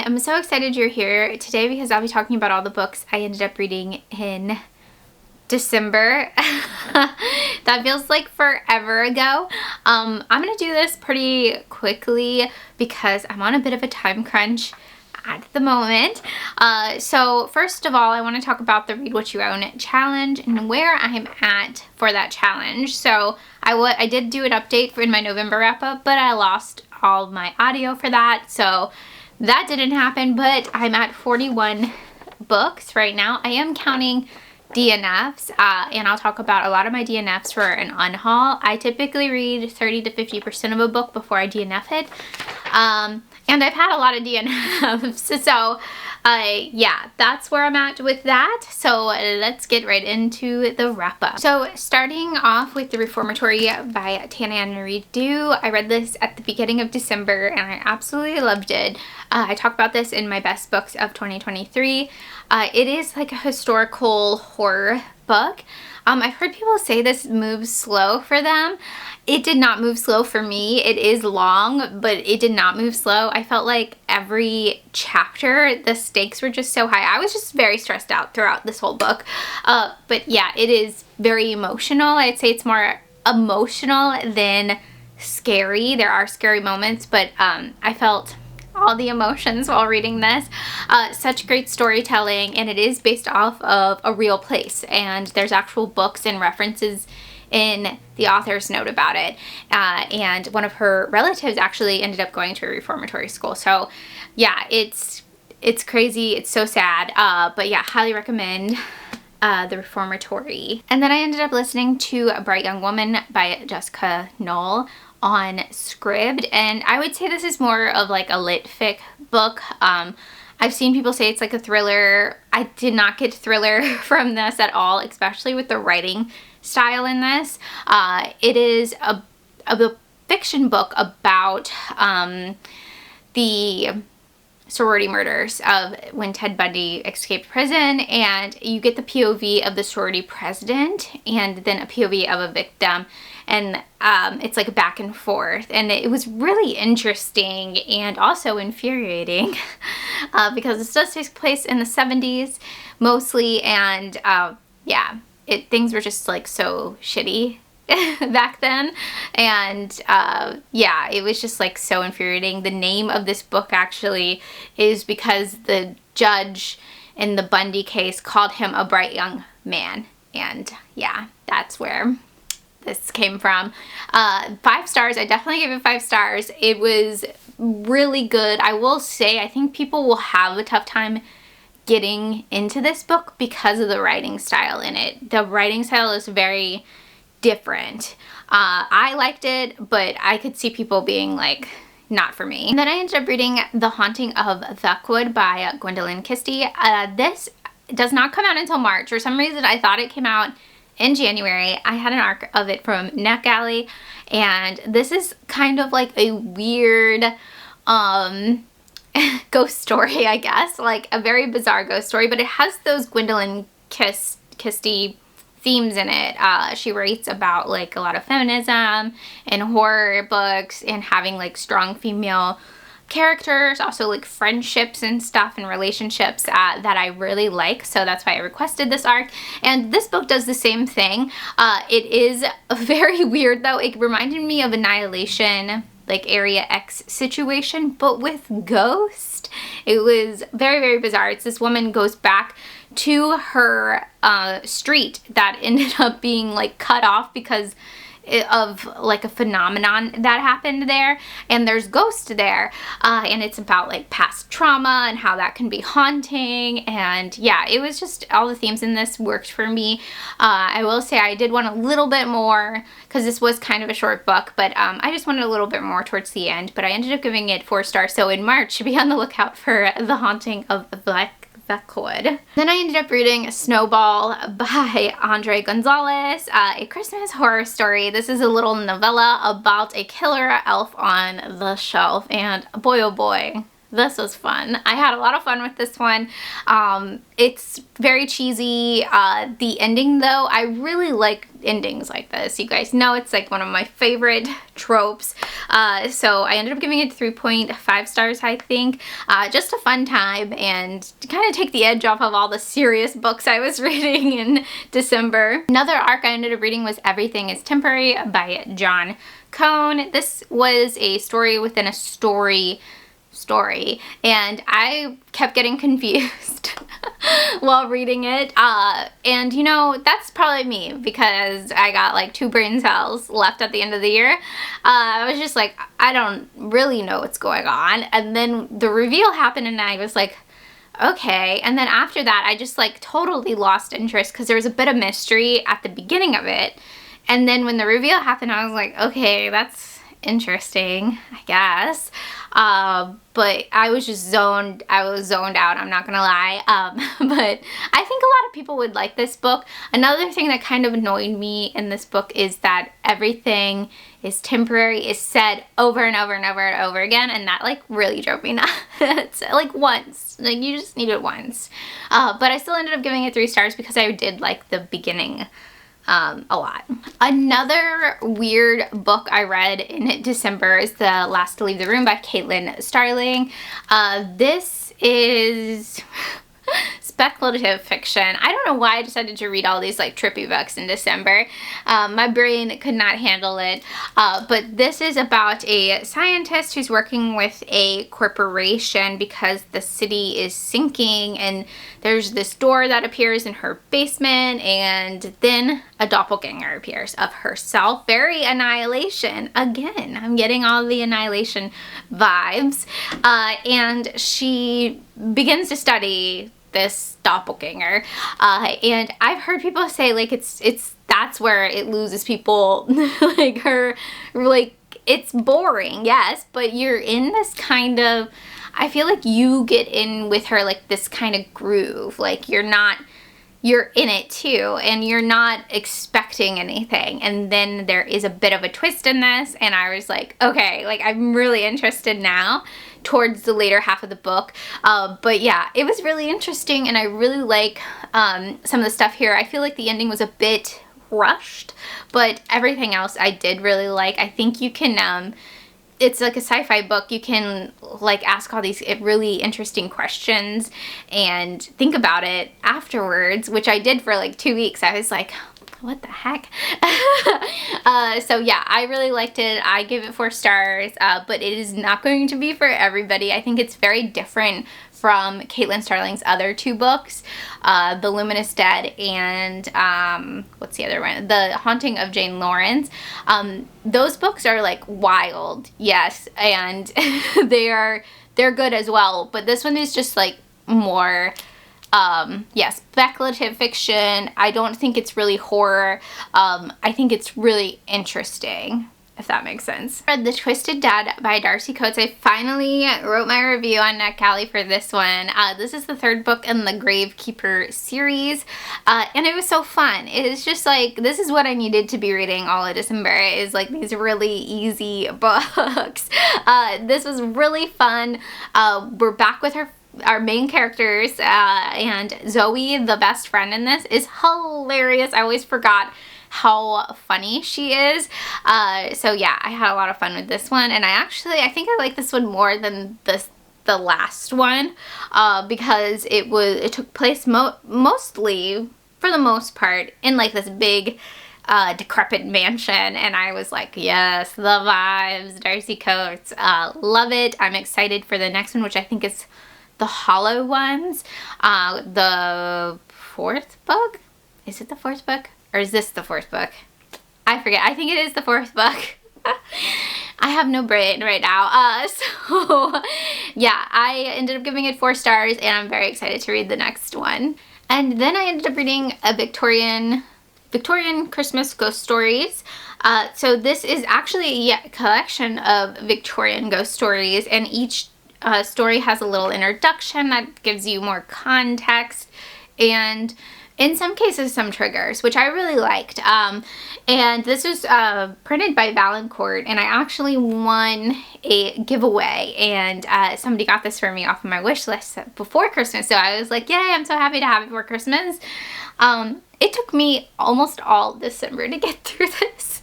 am so excited you're here today because I'll be talking about all the books I ended up reading in December. That feels like forever ago. I'm gonna do this pretty quickly because I'm on a bit of a time crunch at the moment. So first of all, I want to talk about the Read What You Own challenge and where I'm at for that challenge. So I did do an update in my November wrap up, but I lost all of my audio for that, so that didn't happen. But I'm at 41 books right now. I am counting DNFs, and I'll talk about a lot of my DNFs for an unhaul. I typically read 30 to 50% of a book before I DNF it. And I've had a lot of DNFs, so yeah, that's where I'm at with that. So let's get right into the wrap up. So starting off with The Reformatory by Tana Ann Reid-Dew. I read this at the beginning of December and I absolutely loved it. I talk about this in my best books of 2023. It is like a historical horror book. I've heard people say this moves slow for them. It did not move slow for me. It is long, but it did not move slow. I felt like every chapter, the stakes were just so high. I was just very stressed out throughout this whole book. But yeah, it is very emotional. I'd say it's more emotional than scary. There are scary moments, but I felt all the emotions while reading this. Such great storytelling, and it is based off of a real place, and there's actual books and references in the author's note about it. And one of her relatives actually ended up going to a reformatory school. So yeah, it's crazy. It's so sad. But yeah, highly recommend The Reformatory. And then I ended up listening to A Bright Young Woman by Jessica Knoll on Scribd, and I would say this is more of like a lit fic book. I've seen people say it's like a thriller. I did not get thriller from this at all, especially with the writing style in this. It is a fiction book about the sorority murders of when Ted Bundy escaped prison, and you get the POV of the sorority president and then a POV of a victim, and it's like back and forth, and it was really interesting and also infuriating because this does take place in the 70s mostly, and yeah, things were just like so shitty back then, and yeah, it was just like so infuriating. The name of this book actually is because the judge in the Bundy case called him a bright young man, and yeah, that's where this came from. 5 stars. I definitely gave it 5 stars. It was really good. I will say I think people will have a tough time getting into this book because of the writing style in it. The writing style is very different. I liked it, but I could see people being like, not for me. And then I ended up reading The Haunting of Velkwood by Gwendolyn Christie. This does not come out until March. For some reason, I thought it came out in January. I had an arc of it from NetGalley, and this is kind of like a weird ghost story, I guess, like a very bizarre ghost story, but it has those Gwendolyn Christie themes in it. She writes about like a lot of feminism and horror books and having like strong female characters, also like friendships and stuff and relationships that I really like, so that's why I requested this arc. And this book does the same thing. It is very weird though. It reminded me of Annihilation, like Area X situation, but with ghosts. It was very, very bizarre. It's this woman goes back to her street that ended up being like cut off because of like a phenomenon that happened there, and there's ghosts there, and it's about like past trauma and how that can be haunting. And yeah, it was just all the themes in this worked for me. I will say I did want a little bit more because this was kind of a short book, but I just wanted a little bit more towards the end, but I ended up giving it 4 stars. So in March, be on the lookout for The Haunting of Velkwood. Then I ended up reading Snowball by Andre Gonzalez, a Christmas horror story. This is a little novella about a killer elf on the shelf, and boy oh boy, this was fun. I had a lot of fun with this one. It's very cheesy. The ending though, I really like endings like this. You guys know it's like one of my favorite tropes. So I ended up giving it 3.5 stars, I think. Just a fun time and to kind of take the edge off of all the serious books I was reading in December. Another arc I ended up reading was Everything is Temporary by John Cone. This was a story within a story, and I kept getting confused while reading it, and you know, that's probably me because I got like 2 brain cells left at the end of the year. I was just like, I don't really know what's going on, and then the reveal happened and I was like, okay. And then after that I just like totally lost interest because there was a bit of mystery at the beginning of it, and then when the reveal happened I was like, okay, that's interesting, I guess. But I was just zoned out, I'm not gonna lie. But I think a lot of people would like this book. Another thing that kind of annoyed me in this book is that everything is temporary is said over and over and over and over again, and that like really drove me nuts. Like once, like you just need it once. But I still ended up giving it 3 stars because I did like the beginning a lot. Another weird book I read in December is The Last to Leave the Room by Caitlin Starling. This is speculative fiction. I don't know why I decided to read all these like trippy books in December. My brain could not handle it. But this is about a scientist who's working with a corporation because the city is sinking, and there's this door that appears in her basement, and then a doppelganger appears of herself. Very Annihilation. Again, I'm getting all the Annihilation vibes. And she begins to study this doppelganger, and I've heard people say like that's where it loses people. Like it's boring, yes, but you're in this kind of, I feel like you get in with her like this kind of groove, like you're in it too, and you're not expecting anything, and then there is a bit of a twist in this, and I was like, okay, like I'm really interested now towards the later half of the book. But yeah, it was really interesting, and I really like some of the stuff here. I feel like the ending was a bit rushed, but everything else I did really like. I think you can it's like a sci-fi book. You can like ask all these really interesting questions and think about it afterwards, which I did for like 2 weeks. I was like, what the heck? So yeah, I really liked it. I gave it 4 stars, but it is not going to be for everybody. I think it's very different from Caitlin Starling's other 2 books, The Luminous Dead and what's the other one? The Haunting of Jane Lawrence. Those books are like wild, yes, and they're good as well, but this one is just like more speculative fiction. I don't think it's really horror. I think it's really interesting, if that makes sense. I read The Twisted Dead by Darcy Coates. I finally wrote my review on NetGalley for this one. This is the 3rd book in the Gravekeeper series, and it was so fun. It is just like, this is what I needed to be reading all of December, is like these really easy books. This was really fun. We're back with our main characters, and Zoe, the best friend in this, is hilarious. I always forgot how funny she is. So yeah, I had a lot of fun with this one, and I think I like this one more than the last one, because it took place mostly, for the most part, in like this big decrepit mansion, and I was like, yes, the vibes, Darcy Coates. Love it. I'm excited for the next one, which I think is The Hollow Ones, the 4th book. Is it the 4th book? Or is this the 4th book? I forget. I think it is the 4th book. I have no brain right now. So yeah, I ended up giving it 4 stars, and I'm very excited to read the next one. And then I ended up reading a Victorian Christmas ghost stories. So this is actually a collection of Victorian ghost stories, and each story has a little introduction that gives you more context, and in some cases some triggers, which I really liked. And this was printed by Valancourt, and I actually won a giveaway, and somebody got this for me off of my wish list before Christmas, so I was like, yay, I'm so happy to have it before Christmas. It took me almost all December to get through this.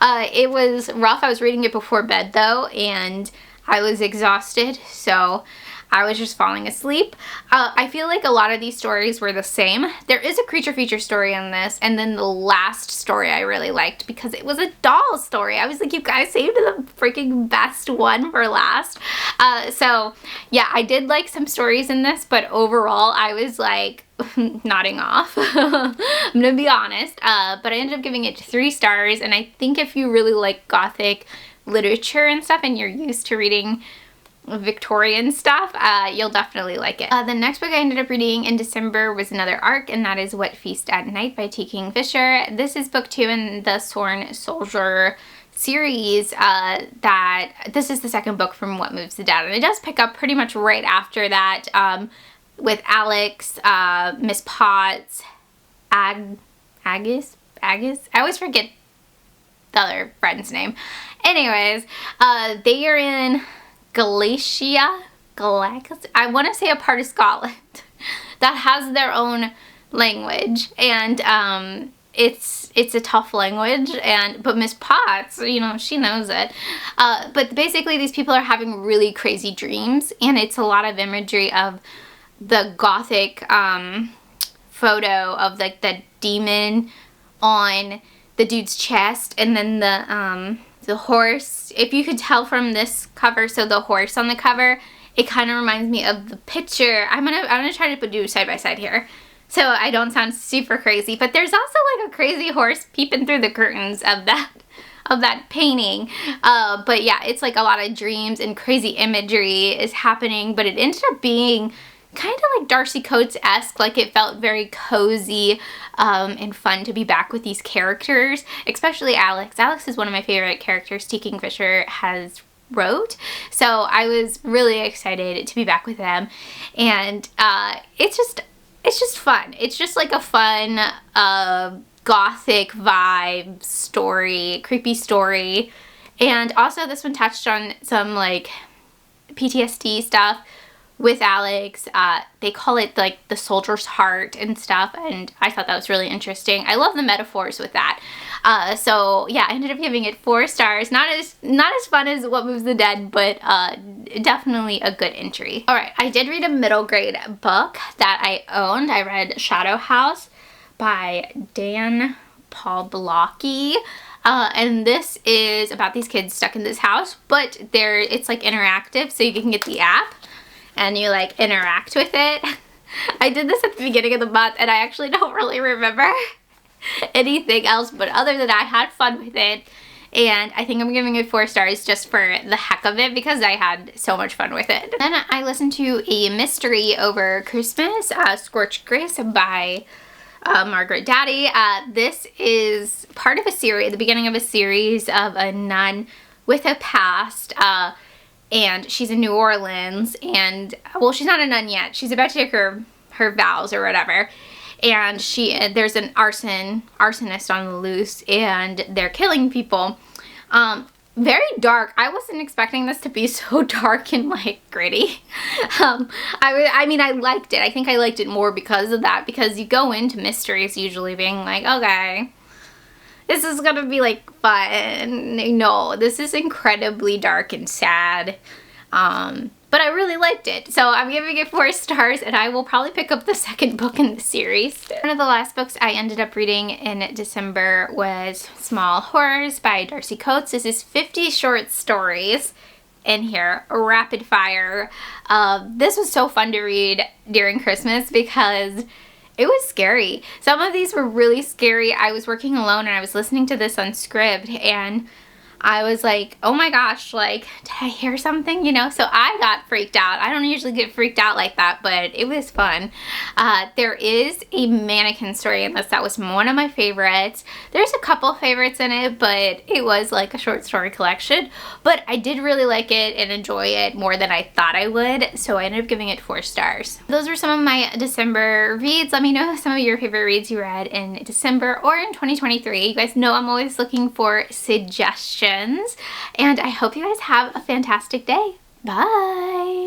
It was rough. I was reading it before bed though, and I was exhausted, so I was just falling asleep. I feel like a lot of these stories were the same. There is a creature feature story in this, and then the last story I really liked because it was a doll story. I was like, you guys saved the freaking best one for last. So yeah, I did like some stories in this, but overall I was like nodding off. I'm gonna be honest. But I ended up giving it 3 stars, and I think if you really like Gothic literature and stuff and you're used to reading Victorian stuff, you'll definitely like it. The next book I ended up reading in December was another ARC, and that is What Feast at Night by T. Kingfisher. This is book 2 in the Sworn Soldier series. This is the second book from What Moves the Dead, and it does pick up pretty much right after that, with Alex, Miss Potts, Agus? I always forget the other friend's name. Anyways, they are in Galicia, I want to say a part of Scotland that has their own language, and it's a tough language, but Miss Potts, you know, she knows it. But basically these people are having really crazy dreams, and it's a lot of imagery of the Gothic photo of like the demon on the dude's chest, and then the horse. If you could tell from this cover, so the horse on the cover, it kind of reminds me of the picture. I'm gonna try to do side by side here so I don't sound super crazy, but there's also like a crazy horse peeping through the curtains of that painting. But yeah, it's like a lot of dreams and crazy imagery is happening, but it ended up being kind of like Darcy Coates-esque. Like, it felt very cozy and fun to be back with these characters, especially Alex. Alex is one of my favorite characters T. Kingfisher has wrote, so I was really excited to be back with them. And it's just fun. It's just like a fun Gothic vibe story, creepy story. And also this one touched on some like PTSD stuff with Alex. They call it like the soldier's heart and stuff, and I thought that was really interesting. I love the metaphors with that. So yeah, I ended up giving it 4 stars. Not as fun as What Moves the Dead, but definitely a good entry. Alright, I did read a middle grade book that I owned. I read Shadow House by Dan Pawlowski. And this is about these kids stuck in this house, but it's like interactive, so you can get the app and you like interact with it. I did this at the beginning of the month, and I actually don't really remember anything else, but other than that, I had fun with it, and I think I'm giving it 4 stars just for the heck of it because I had so much fun with it. Then I listened to a mystery over Christmas, Scorched Grace by Margaret Daddy. This is part of a series, the beginning of a series of a nun with a past, and she's in New Orleans, and well, she's not a nun yet. She's about to take her vows or whatever, and there's an arsonist on the loose, and they're killing people. Very dark. I wasn't expecting this to be so dark and like gritty. I mean, I liked it. I think I liked it more because of that, because you go into mysteries usually being like, okay, this is gonna be like fun. No, this is incredibly dark and sad. But I really liked it. So I'm giving it 4 stars, and I will probably pick up the second book in the series. One of the last books I ended up reading in December was Small Horrors by Darcy Coates. This is 50 short stories in here, rapid fire. This was so fun to read during Christmas because it was scary. Some of these were really scary. I was working alone and I was listening to this on Scribd, and I was like, oh my gosh, like, did I hear something, you know? So I got freaked out. I don't usually get freaked out like that, but it was fun. There is a mannequin story in this that was one of my favorites. There's a couple favorites in it, but it was like a short story collection. But I did really like it and enjoy it more than I thought I would, so I ended up giving it 4 stars. Those were some of my December reads. Let me know some of your favorite reads you read in December or in 2023. You guys know I'm always looking for suggestions. And I hope you guys have a fantastic day. Bye!